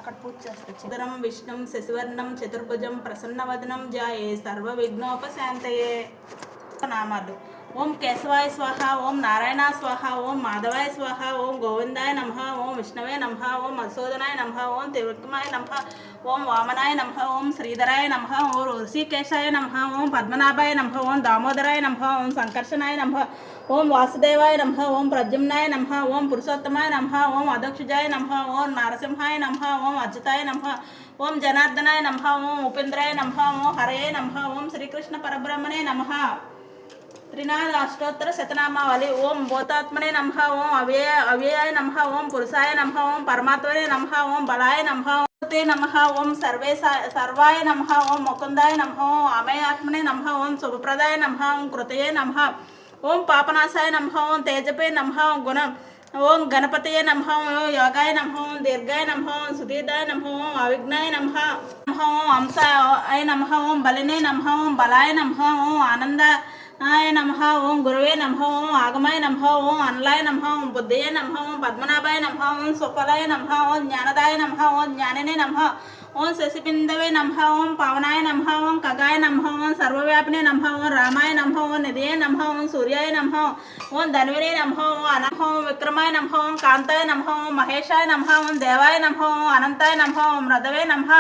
అక్కడ పూజ చేస్తారు. చిదరం విష్ణుం శశివర్ణం చతుర్భుజం ప్రసన్నవదనం జాయే సర్వ విఘ్నోపశాంతయే నామాలు. ఓం కేశవాయ స్వాహ, ఓం నారాయణ స్వాహ, ఓం మాధవాయ స్వాహ, ఓం గోవిందాయ నమః, ఓం విష్ణవే నమః, ఓం మధుసూదనాయ నమః, ఓం త్రివిక్రమాయ నమః, ఓం వామనాయ నమః, ఓం శ్రీధరాయ నమః, ఓం ఋషికేశాయ నమః, ఓం పద్మనాభాయ నమః, ఓం దామోదరాయ నమః, ఓం సంకర్షణాయ నమః, ఓం వాసుదేవాయ నమః, ఓం ప్రద్యుమ్నాయ నమః, ఓం పురుషోత్తమాయ నమః, ఓం అధక్షజాయ నమః, ఓం నరసింహాయ నమః, ఓం అచ్యుతాయ నమః, ఓం జనార్దనాయ నమః, ఓం ఉపేంద్రాయ నమః, ఓం హరయే నమః, ఓం శ్రీకృష్ణ పరబ్రహ్మణే నమః. త్రినాథ అష్టోత్తర శతనామావళి. ఓం భూతాత్మనే నమః, ఓం అవ్యయాయ నమః, ఓం పురుషాయ నమః, ఓం పరమాత్మనే నమః, ఓం బలాయ నమః, ఓం నమః, ఓం సర్వాయ నమః, ఓం ముకుందాయ నమః, ఓం అమయాత్మనే నమః, ఓం శుభప్రదాయ నమః, ఓం కృతయే నమః, ఓం పాపనాశాయ నమః, ఓం తేజపే నమః, ఓం గణపతయే నమః, ఓం యోగాయ నమః, ఓం దీర్ఘాయ నమః, ఓం సుధీర్ఘాయ నమః, ఓం అవిఘ్నాయ నమః, ఓం అంశాయ నమః, ఓం బలినే నమః, ఓం బలాయ నమః, ఓం ఆనందాయ నమః, ఓం గురువే నమః, ఓం ఆగమాయ నమః, ఓం అనలాయ నమః, ఓం బుద్ధయే నమః, ఓం పద్మనాభాయ నమః, ఓం సుఫలాయ నమః, ఓం జ్ఞానదాయ నమః, ఓం జ్ఞానినే నమః, ఓం శశిబిందవే నమః, ఓం పవనాయ నమః, ఓం ఖగాయ నమః, ఓం సర్వవ్యాపినే నమః, ఓం రామాయ నమః, ఓం నిధియే నమః, ఓం సూర్యాయ నమః, ఓం ధన్వినే నమః, ఓం అనహ, ఓం విక్రమాయ నమః, ఓం కాంతాయ నమః, ఓం మహేశాయ నమః, ఓం దేవాయ నమః, ఓం అనంతాయ నమః, ఓం మృదవే నమః,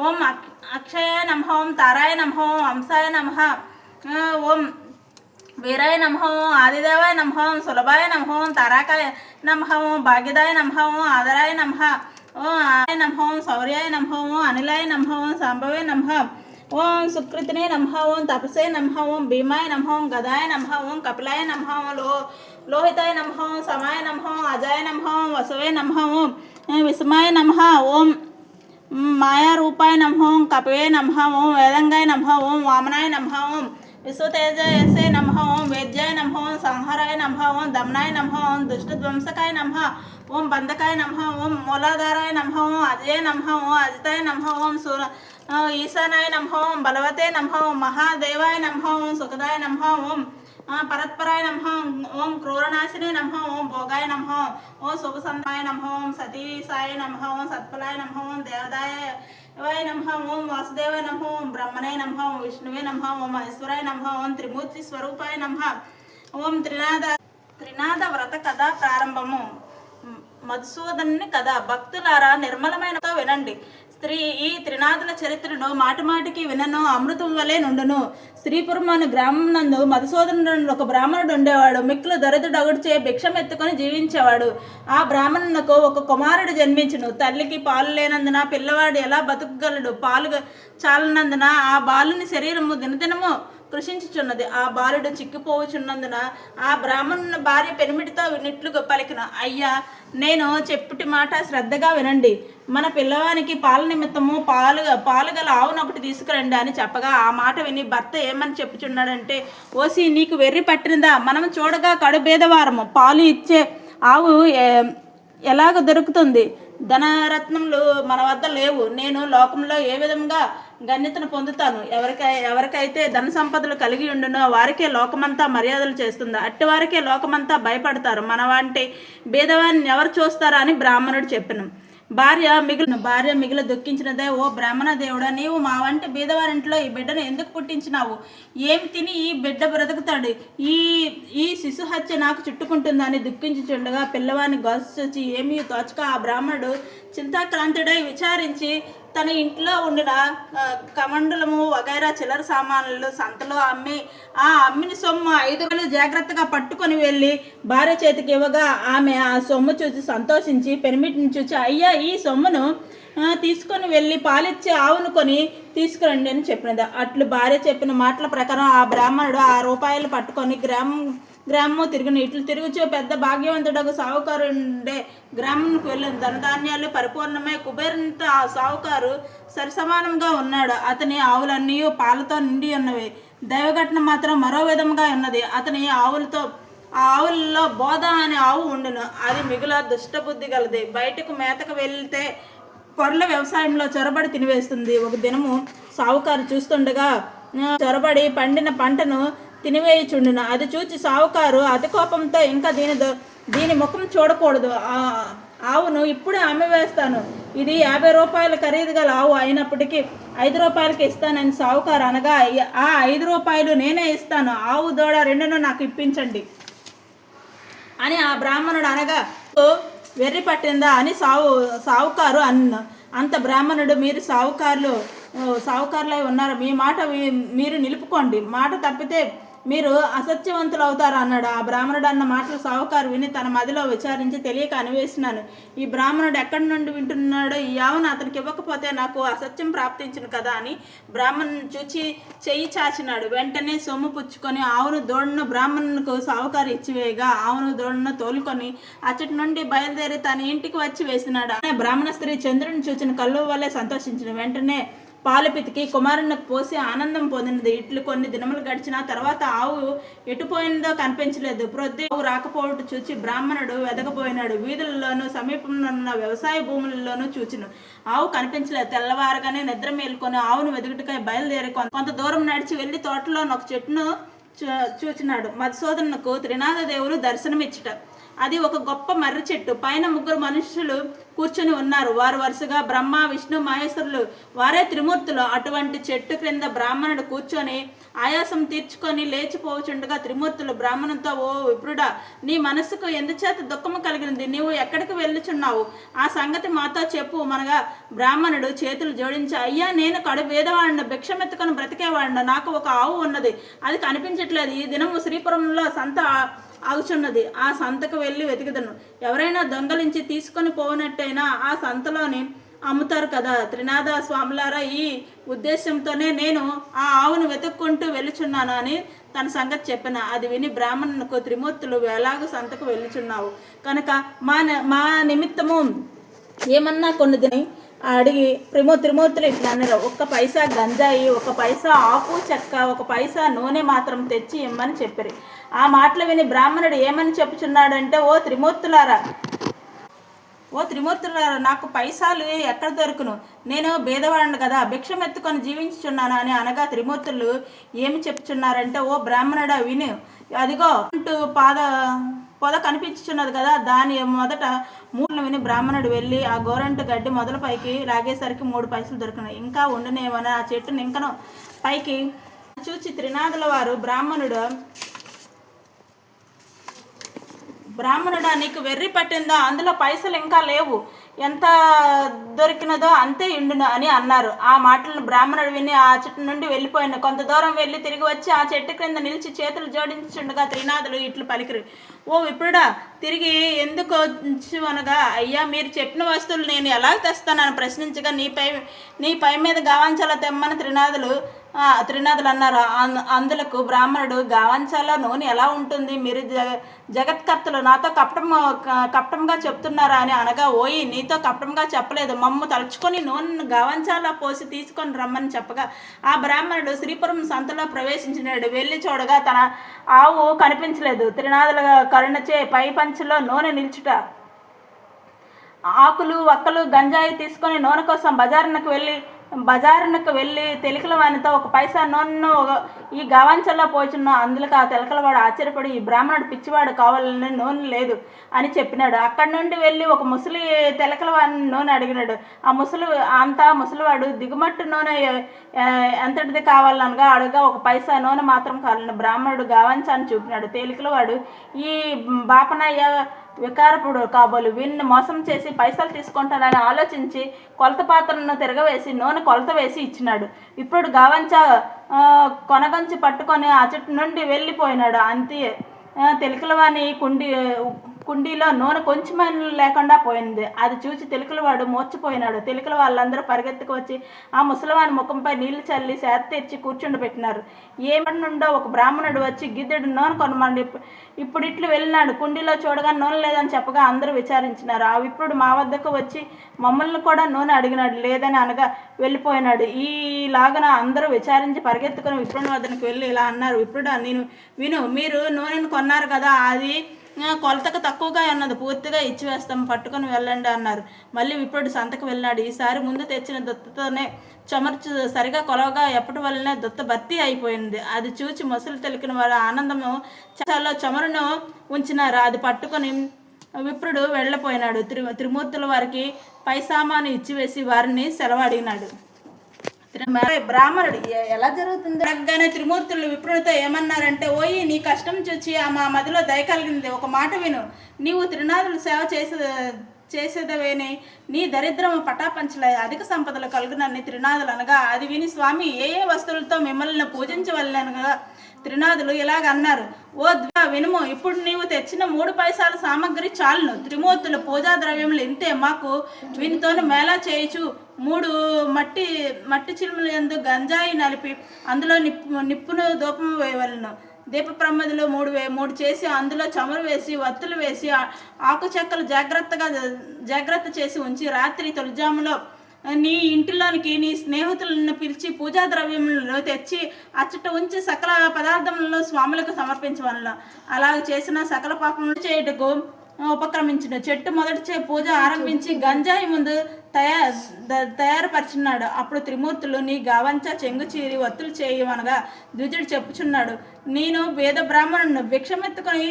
ఓం అక్షయాయ నమః, ఓం తారాయ నమః, ఓం అంశాయ నమః, ఓం వీరాయ నమః, ఓం ఆదిదేవాయ నమః, ఓం సులభాయ నమః, ఓం తారాకాయ నమః, ఓం భాగ్యదాయ నమః, ఓం ఆదరాయ నమః, ఓం ఆయ నమః, ఓం శౌర్యాయ నమః, ఓం అనిలాయ నమః, ఓం సంభవే నమః, ఓం సుకృతినే నమః, ఓం తపసే నమః, ఓం భీమాయ నమః, ఓం గదాయ నమః, ఓం కపిలాయ నమః, ఓం లోహితాయ నమః, ఓం సమాయ నమః, ఓం అజాయ నమః, ఓం వసువే నమః, ఓం విస్మయ నమః, ఓం మాయారూపాయ నమః, ఓం కపవే నమః, ఓం వేదంగాయ నమః, ఓం వామనాయ నమః, ఓం విశ్వతేజసే నమః, ఓం వేద్యాయ నమః, ఓం సంహారాయ నమః, ఓం దమనాయ నమః, ఓం దుష్టధ్వంసకాయ నమః, ఓం బంధకాయ నమః, ఓం మూలాధారాయ నమః, ఓం అజయ నమః, ఓం అజితాయ నమః, ఓం ఈశానాయ నమః, ఓం బలవతే నమః, ఓం మహాదేవాయ నమః, ఓం సుఖదాయ నమః, ఓం పరత్పరాయ నమః, ఓం క్రూరనాశినే నమః, ఓం భోగాయ నమః, ఓం శుభసందాయ నమః, ఓం సతీసాయ నమః, ఓం సత్ఫలాయ నమః, ఓం దేవదాయ నమః, ఓం వాసుదేవాయ నమః, ఓం బ్రహ్మణే నమః, ఓం విష్ణువే నమః, ఓం మహేశ్వరాయ నమః, ఓం త్రిమూర్తి స్వరూపాయ నమః. ఓం త్రినాథ వ్రత కథ ప్రారంభము. మధుసూదనుని కథ. భక్తులారా నిర్మలమైన వినండి. ఈ త్రినాథుల చరిత్రను మాటిమాటికి వినను అమృతం వలె నుండును. శ్రీపురం అనే గ్రామం నందు మధుసూదనుడు ఒక బ్రాహ్మణుడు ఉండేవాడు. మిక్కులు దరిద్రుడగుడిచే భిక్షం ఎత్తుకొని జీవించేవాడు. ఆ బ్రాహ్మణునకు ఒక కుమారుడు జన్మించును. తల్లికి పాలు లేనందున పిల్లవాడు ఎలా బతుకగలడు? పాలు చాలనందున ఆ బాలుని శరీరము దినదినము కృషించుచున్నది. ఆ బాలుడు చిక్కిపోవచున్నందున ఆ బ్రాహ్మణుని భార్య పెనిమిటితో నిట్లు పలికిన, అయ్యా, నేను చెప్పుటి మాట శ్రద్ధగా వినండి. మన పిల్లవానికి పాల నిమిత్తము పాలు గల ఆవును ఒకటి తీసుకురండి అని చెప్పగా ఆ మాట విని భర్త ఏమని చెప్పుచున్నాడంటే, ఓసి, నీకు వెర్రి పట్టినదా? మనం చూడగా కడుబేదవారము. పాలు ఇచ్చే ఆవు ఎలాగ దొరుకుతుంది? ధనరత్నములు మన వద్ద లేవు. నేను లోకంలో ఏ విధంగా గణ్యతను పొందుతాను? ఎవరికైతే ధన సంపదలు కలిగి ఉండునో వారికే లోకమంతా మర్యాదలు చేస్తుంది. అట్టివారికే లోకమంతా భయపడతారు. మన వంటి భేదవాన్ని ఎవరు చూస్తారా అని బ్రాహ్మణుడు చెప్పాను. భార్య మిగిలి దుఃఖించినదే, ఓ బ్రాహ్మణ దేవుడా, నీవు మా వంటి బీదవారింట్లో ఈ బిడ్డను ఎందుకు పుట్టించినావు? ఏమి తిని ఈ బిడ్డ బ్రతుకుతాడు? ఈ శిశు హత్య నాకు చుట్టుకుంటుందని దుఃఖించుచుండగా పిల్లవాడిని గోసొచ్చి ఏమీ తోచక ఆ బ్రాహ్మణుడు చింతాక్రాంతుడై విచారించి తన ఇంట్లో ఉండిన కమండలము వగైరా చిల్లర సామాన్లు సంతలో అమ్మిన సొమ్ము 5 జాగ్రత్తగా పట్టుకొని వెళ్ళి భార్య చేతికి ఇవ్వగా ఆమె ఆ సొమ్ము చూసి సంతోషించి పెనిమిటిని చూసి, అయ్యా, ఈ సొమ్మును తీసుకొని వెళ్ళి పాలిచ్చే ఆవును కొని తీసుకురండి అని చెప్పినది. అట్లు భార్య చెప్పిన మాటల ప్రకారం ఆ బ్రాహ్మణుడు ఆ రూపాయలు పట్టుకొని గ్రామము తిరిగిన. ఇట్లు తిరుగుచూ పెద్ద భాగ్యవంతుడు సావుకారు ఉండే గ్రామంకు వెళ్ళిన. ధనధాన్యాలు పరిపూర్ణమై కుబేరునితో ఆ సావుకారు సరిసమానంగా ఉన్నాడు. అతని ఆవులన్నీ పాలతో నిండి ఉన్నవి. దైవఘటన మాత్రం మరో విధంగా ఉన్నది. అతని ఆవులలో బోధ అనే ఆవు ఉండును. అది మిగుల దుష్టబుద్ధి గలది. బయటకు మేతకు వెళ్తే పొరల వ్యవసాయంలో చొరబడి తినివేస్తుంది. ఒక దినము సావుకారు చూస్తుండగా చొరబడి పండిన పంటను తినివేయుచుండును. అది చూచి సావుకారు అతి కోపంతో, ఇంకా దీని ముఖం చూడకూడదు, ఆవును ఇప్పుడే అమ్మివేస్తాను, ఇది 50 రూపాయల ఖరీదు గల ఆవు అయినప్పటికీ 5 రూపాయలకి ఇస్తానని సావుకారు అనగా, ఆ 5 రూపాయలు నేనే ఇస్తాను, ఆవు దూడ రెండును నాకు ఇప్పించండి అని ఆ బ్రాహ్మణుడు అనగా, వెర్రి పట్టిందా అని సావుకారు అంత బ్రాహ్మణుడు, మీరు సావుకారులై ఉన్నారు, మీ మాట మీరు నిలుపుకోండి, మాట తప్పితే మీరు అసత్యవంతులు అవుతారు అన్నాడు. ఆ బ్రాహ్మణుడు అన్న మాటలు సావుకారు విని తన మదిలో విచారించి తెలియక అనివేసినాను, ఈ బ్రాహ్మణుడు ఎక్కడి నుండి వింటున్నాడో, ఈ ఆవును అతనికి ఇవ్వకపోతే నాకు అసత్యం ప్రాప్తించును కదా అని బ్రాహ్మణుని చూచి చెయ్యి చాచినాడు. వెంటనే సొమ్ము పుచ్చుకొని ఆవును దూడను బ్రాహ్మణునికి సావుకారు ఇచ్చివేయగా ఆవును దూడను తోలుకొని అచ్చటి నుండి బయలుదేరి తన ఇంటికి వచ్చి వేసినాడు. బ్రాహ్మణ స్త్రీ చంద్రుని చూచిన కళ్ళు వల్లే సంతోషించిన. వెంటనే పాలు పితికి కుమారునికి పోసి ఆనందం పొందినది. ఇట్లు కొన్ని దినములు గడిచిన తర్వాత ఆవు ఎటుపోయినదో కనిపించలేదు. ప్రొద్దు ఆవు రాకపోవటం చూచి బ్రాహ్మణుడు వెదకపోయినాడు. వీధుల్లోనూ సమీపంలో ఉన్న వ్యవసాయ భూములలోనూ చూచిను, ఆవు కనిపించలేదు. తెల్లవారగానే నిద్ర మేలుకొని ఆవును వెదుగుటకై బయలుదేరి కొంత దూరం నడిచి వెళ్ళి తోటలోని ఒక చెట్టును చూచినాడు. మధుసూదనునకు త్రినాథ దేవుడు దర్శనమిచ్చుట. అది ఒక గొప్ప మర్రి చెట్టు, పైన 3 మనుషులు కూర్చొని ఉన్నారు. వారు వరుసగా బ్రహ్మ విష్ణు మహేశ్వరులు, వారే త్రిమూర్తులు. అటువంటి చెట్టు క్రింద బ్రాహ్మణుడు కూర్చొని ఆయాసం తీర్చుకొని లేచిపోవచుండగా త్రిమూర్తులు బ్రాహ్మణుతో, ఓ విప్రుడా, నీ మనసుకు ఎందుచేత దుఃఖము కలిగినది, నీవు ఎక్కడికి వెళ్ళుచున్నావు, ఆ సంగతి మాతో చెప్పు అనగా బ్రాహ్మణుడు చేతులు జోడించి, అయ్యా, నేను కడు పేదవాడిని, భిక్షమెత్తుకొని బ్రతికేవాడిని, నాకు ఒక ఆవు ఉన్నది, అది కనిపించట్లేదు. ఈ దినము శ్రీపురంలో సంత ఆగుచున్నది, ఆ సంతకు వెళ్ళి వెతికిదను, ఎవరైనా దొంగలించి తీసుకొని పోనట్టయినా ఆ సంతలోని అమ్ముతారు కదా. త్రినాథ స్వాములారా, ఈ ఉద్దేశంతోనే నేను ఆ ఆవును వెతుక్కుంటూ వెళ్ళుచున్నాను అని తన సంగతి చెప్పిన. అది విని బ్రాహ్మణులకు, త్రిమూర్తులు ఎలాగూ సంతకు వెళ్ళుచున్నావు కనుక మా నిమిత్తము ఏమన్నా కొన్ని అడిగి త్రిమూర్తులు ఇట్లా అన్నారు, 1 పైసా గంజాయి, 1 పైసా ఆకు చెక్క, 1 పైసా నూనె మాత్రం తెచ్చి ఇమ్మని చెప్పారు. ఆ మాటలు విని బ్రాహ్మణుడు ఏమని చెప్పుచున్నాడంటే, ఓ త్రిమూర్తులారా, నాకు పైసాలు ఎక్కడ దొరుకును, నేను బేదవాడిని కదా, భిక్షం ఎత్తుకొని జీవించుచున్నాను అని అనగా త్రిమూర్తులు ఏమి చెప్పుచున్నారంటే, ఓ బ్రాహ్మణుడా విను, అదిగో అంటూ పొద కనిపించుచున్నది కదా, దాని మొదట 3 విని బ్రాహ్మణుడు వెళ్ళి ఆ గోరంటు గడ్డి మొదల పైకి లాగేసరికి 3 పైసలు దొరికినాయి. ఇంకా ఉండునేమని ఆ చెట్టును ఇంకను పైకి చూచి త్రినాథుల వారు, బ్రాహ్మణుడా, నీకు వెర్రి పట్టిందా, అందులో పైసలు ఇంకా లేవు, ఎంత దొరికినదో అంతే ఇండును అని అన్నారు. ఆ మాటలను బ్రాహ్మణుడు విని ఆ చెట్టు నుండి వెళ్ళిపోయిన. కొంత దూరం వెళ్ళి తిరిగి వచ్చి ఆ చెట్టు క్రింద నిలిచి చేతులు జోడించుండగా త్రినాథులు ఇట్లు పలికిరి, ఓ విప్రుడా, తిరిగి ఎందుకు వచ్చు అనగా, అయ్యా, మీరు చెప్పిన వస్తువులు నేను ఎలా తెస్తానని ప్రశ్నించగా, నీ పై మీద గావంచాల తెమ్మని త్రినాథులు అన్నారు. అందులకు బ్రాహ్మణుడు, గావంచాల నూనె ఎలా ఉంటుంది, మీరు జగత్కర్తలు నాతో కపటంగా చెప్తున్నారా అని అనగా, ఓయి, నీతో కపటంగా చెప్పలేదు, మమ్ము తలుచుకొని నూనెను గావంచాల పోసి తీసుకొని రమ్మని చెప్పగా ఆ బ్రాహ్మణుడు శ్రీపురం సంతలో ప్రవేశించినాడు. వెళ్ళి చూడగా తన ఆవు కనిపించలేదు. త్రినాథుల కరుణచే పై పంచులో నూనె నిల్చుట, ఆకులు వక్కలు గంజాయి తీసుకొని నూనె కోసం బజారునకు వెళ్ళి తెలికల వానితో 1 పైసా నూనెను ఈ గావంచల్లో పోచున్న. అందులోకి ఆ తెలకలవాడు ఆశ్చర్యపడి, ఈ బ్రాహ్మణుడు పిచ్చివాడు, కావాలని నూనె లేదు అని చెప్పినాడు. అక్కడి నుండి వెళ్ళి ఒక ముసలి తెలకల వాడిని నూనె అడిగినాడు. ముసలివాడు దిగుమట్టు నూనె ఎంతటిది కావాలనగా అడగా 1 పైసా నూనె మాత్రం కావాలని బ్రాహ్మణుడు గావంచాన్ని చూపినాడు. తేలికలవాడు, ఈ బాపనయ్య వికారపుడు కాబోలు, వీరిని మోసం చేసి పైసలు తీసుకుంటానని ఆలోచించి కొలత పాత్రను తిరగవేసి నూనె కొలత వేసి ఇచ్చినాడు. ఇప్పుడు గావంచ కొనగంచి పట్టుకొని ఆ చెట్టు నుండి వెళ్ళిపోయినాడు. అంతే తెలికలవాని కుండీలో నూనె కొంచెమైనా లేకుండా పోయింది. అది చూసి తెలికలవాడు మూర్చిపోయినాడు. తెలికల వాళ్ళందరూ పరిగెత్తుకు వచ్చి ఆ ముసలివాని ముఖంపై నీళ్లు చల్లి సేద తెచ్చి కూర్చుండబెట్టినారు. ఏమడి నుండో ఒక బ్రాహ్మణుడు వచ్చి గిద్దెడు నూనె కొనమండి, ఇప్పుడు ఇట్లు వెళ్ళినాడు, కుండీలో చూడగా నూనె లేదని చెప్పగా అందరూ విచారించినారు. ఆ విప్రుడు మా వద్దకు వచ్చి మమ్మల్ని కూడా నూనె అడిగినాడు, లేదని అనగా వెళ్ళిపోయినాడు. ఈలాగన అందరూ విచారించి పరిగెత్తుకుని విప్రుని వద్దకు వెళ్ళి ఇలా అన్నారు, విప్రుడా, విను, మీరు నూనెను కొన్నారు కదా, అది కొలతకు తక్కువగా ఉన్నది, పూర్తిగా ఇచ్చివేస్తాం, పట్టుకొని వెళ్ళండి అన్నారు. మళ్ళీ విప్రుడు సంతకు వెళ్ళాడు. ఈసారి ముందు తెచ్చిన దొత్తతోనే చమర్చు సరిగా కొలవగా ఎప్పటి వల్లనే దొత్త భర్తీ అయిపోయింది. అది చూచి ముసలి తెలికిన వారు ఆనందము చాలా చమురును ఉంచినారు. అది పట్టుకొని విప్రుడు వెళ్ళిపోయినాడు. త్రిమూర్తుల వారికి పై సామాను ఇచ్చివేసి వారిని సెలవు అడిగినాడు. బ్రాహ్మణుడు ఎలా జరుగుతుంది అనగానే త్రిమూర్తులు విప్రునితో ఏమన్నారంటే, ఓయి నీ కష్టం చూచి మా మదిలో దయ కలిగింది. ఒక మాట విను, నీవు త్రినాథులు సేవ చేసేదవేని నీ దరిద్రము పటాపంచలై అధిక సంపదలు కలుగునని త్రినాథులు అనగా, అది విని స్వామి ఏ ఏ వస్తువులతో మిమ్మల్ని పూజించవలనగా త్రినాథులు ఇలాగ అన్నారు. ఓ వినుము, ఇప్పుడు నీవు తెచ్చిన 3 పైసాల సామగ్రి చాలును. త్రిమూర్తుల పూజా ద్రవ్యములు ఇంతే, మాకు వీనితోను మేళా చేయుచు 3 మట్టి చిలుములు యందు గంజాయి నలిపి అందులో నిప్పును దూపము వేయవలను. దీప ప్రమదులు 3 చేసి అందులో చమురు వేసి వత్తులు వేసి ఆకు చెక్కలు జాగ్రత్త చేసి ఉంచి రాత్రి తొలిజాములో నీ ఇంటిలోనికి నీ స్నేహితులను పిలిచి పూజా ద్రవ్యములను తెచ్చి అచ్చట ఉంచి సకల పదార్థములను స్వాములకు సమర్పించవలను. అలా చేసిన సకల పాపములు చేయుటకు ఉపక్రమించిన చెట్టు మొదటి పూజ ఆరంభించి గంజాయి ముందు తయారుపరిచున్నాడు. అప్పుడు త్రిమూర్తులు నీ గావంచ చెంగు చీరి వత్తులు చేయమనగా ద్విజుడు చెప్పుచున్నాడు, నేను వేద బ్రాహ్మణుడు భిక్షమెత్తుకొని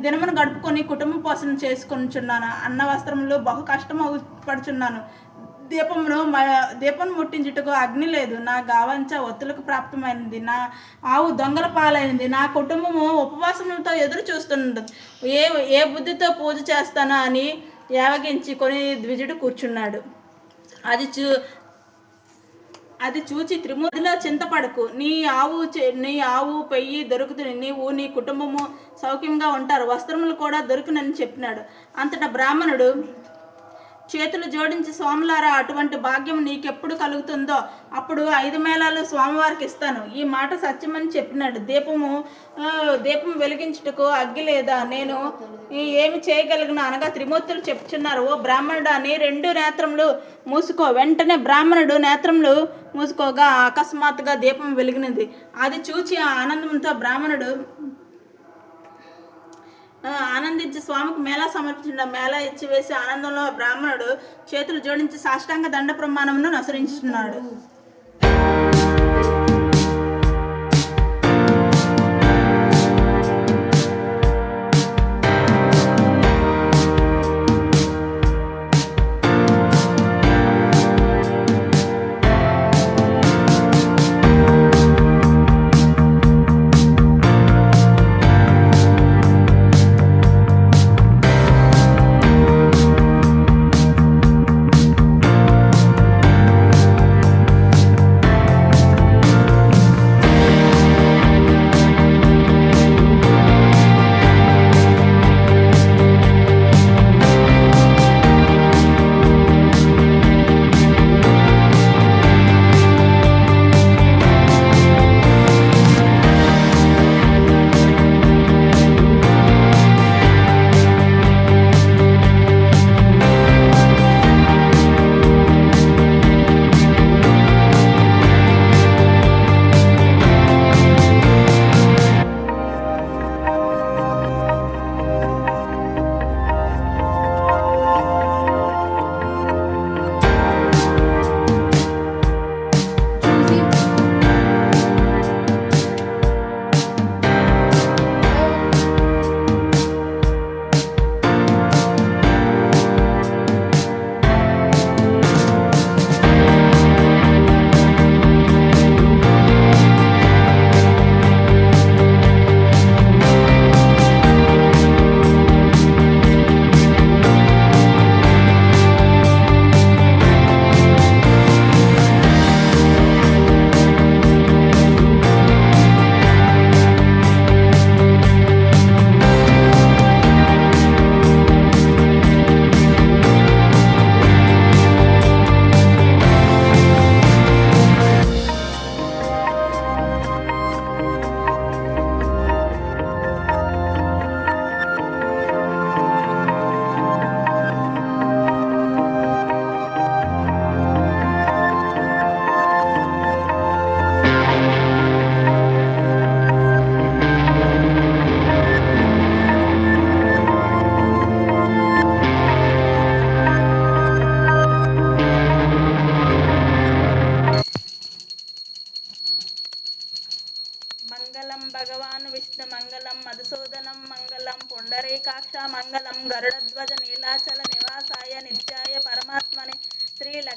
దినమును గడుపుకొని కుటుంబ పోషణ చేసుకొనిచున్నాను. అన్న వస్త్రములు బహు కష్టము పడుచున్నాను. దీపం ముట్టించుటకు అగ్ని లేదు. నా గావంచ ఒత్తులకు ప్రాప్తమైనది. నా ఆవు దొంగల పాలైనది. నా కుటుంబము ఉపవాసములతో ఎదురు చూస్తున్నది. ఏ బుద్ధితో పూజ చేస్తానో అని యావగించి కొని ద్విజుడు కూర్చున్నాడు. అది చూచి త్రిమూర్తిలో చింతపడకు, నీ ఆవు పెయ్యి దొరుకుతుంది, నీవు నీ కుటుంబము సౌఖ్యంగా ఉంటారు, వస్త్రములు కూడా దొరుకునని చెప్పినాడు. అంతటా బ్రాహ్మణుడు చేతులు జోడించి, స్వాములారా, అటువంటి భాగ్యం నీకెప్పుడు కలుగుతుందో అప్పుడు 5 మేళాలు స్వామివారికి ఇస్తాను. ఈ మాట సత్యమని చెప్పినాడు. దీపం వెలిగించుటకు అగ్గి లేదా, నేను ఏమి చేయగలిగిన అనగా త్రిమూర్తులు చెప్తున్నారు. ఓ బ్రాహ్మణుడా, నీ 2 నేత్రములు మూసుకో. వెంటనే బ్రాహ్మణుడు నేత్రములు మూసుకోగా అకస్మాత్తుగా దీపం వెలిగినది. అది చూచి ఆ ఆనందంతో బ్రాహ్మణుడు ఆనందించి స్వామికి మేళా సమర్పించిన. మేళా ఇచ్చివేసి ఆనందంలో బ్రాహ్మణుడు చేతులు జోడించి సాష్టాంగ దండ ప్రమాణమును అనుసరించున్నాడు.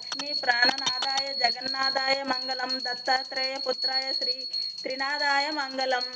లక్ష్మీ ప్రాణనాథాయ జగన్నాథాయ మంగళం, దత్తాత్రేయ పుత్రాయ శ్రీ త్రినాథాయ మంగళం.